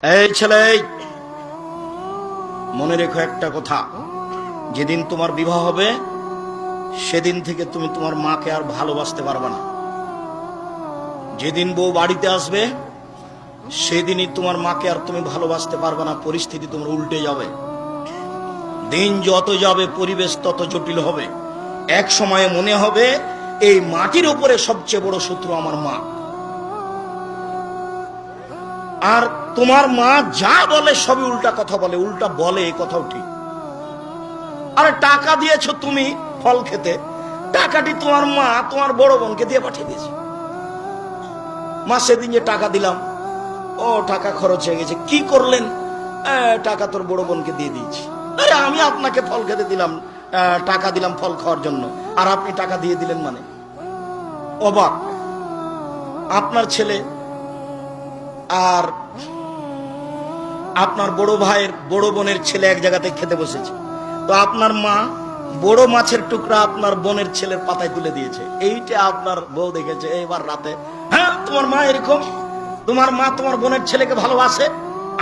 এই ছেলে, মনে রেখো একটা কথা, যেদিন তোমার বিবাহ হবে সেদিন থেকে তুমি তোমার মাকে আর ভালোবাসতে পারবে না। যেদিন বউ বাড়িতে আসবে সেদিনই তোমার মাকে আর তুমি ভালোবাসতে পারবে না। পরিস্থিতি তোমার উল্টে যাবে। দিন যত যাবে পরিবেশ তত জটিল হবে। এক সময়ে মনে হবে এই মাটির উপরে সবচেয়ে বড় শত্রু আমার মা। আর তোমার মা যা বলে সবই উল্টা কথা বলে, উল্টা বলে, এই কথাও ঠিক। আরে টাকা দিয়েছো তুমি ফল খেতে, টাকাটি তোমার মা তোমার বড় বোনকে দিয়ে পাঠিয়ে দিয়েছে। মা সেদিন যে টাকা দিলাম, ও টাকা খরচ হয়ে গেছে, কি করলেন? টাকা তোর বড় বোনকে দিয়ে দিয়েছি। আরে আমি আপনাকে ফল খেতে দিলাম, টাকা দিলাম ফল খাওয়ার জন্য, আর আপনি টাকা দিয়ে দিলেন মানে? অবাক। আপনার ছেলে আর আপনার বড় ভাইয়ের বড় বোনের ছেলে এক জায়গাতে খেতে বসেছে, তো আপনার মা বড় মাছের টুকরা আপনার বোনের ছেলের পাতায় তুলে দিয়েছে। এইটা আপনার বউ দেখেছে এবার রাতে। হ্যাঁ, তোমার মা এরকম, তোমার মা তোমার বোনের ছেলেকে ভালোবাসে।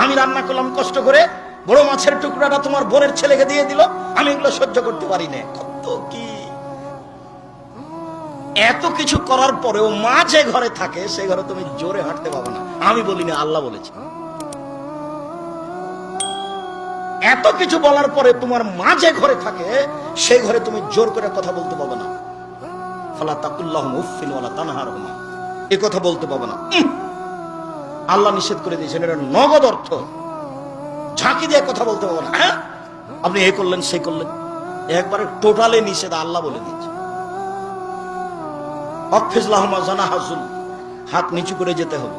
আমি রান্না করলাম কষ্ট করে, বড় মাছের টুকরাটা তোমার বোনের ছেলেকে দিয়ে দিল, আমি এগুলো সহ্য করতে পারি না। কত কি! এত কিছু করার পরেও মা যে ঘরে থাকে সে ঘরে তুমি জোরে হাঁটতে পারবে না। আমি বলিনি, আল্লাহ বলেছে। এত কিছু বলার পরে তোমার মা যে ঘরে থাকে সেই ঘরে তুমি জোর করে কথা বলতে পারবে না। ফালা তাকুল্লাহুম উফফিন ওয়ালা তানহারহুমা, এই কথা বলতে পারবে না। আল্লাহ নিষেধ করে দিয়েছেন, এটা নগদ অর্থ। ঝাঁকি দিয়ে কথা বলতে পারবে না। হ্যাঁ, আপনি এ করলেন সে করলেন, একবারে টোটালে নিষেধ, আল্লাহ বলে দিয়েছে। হাত নিচু করে যেতে হবে।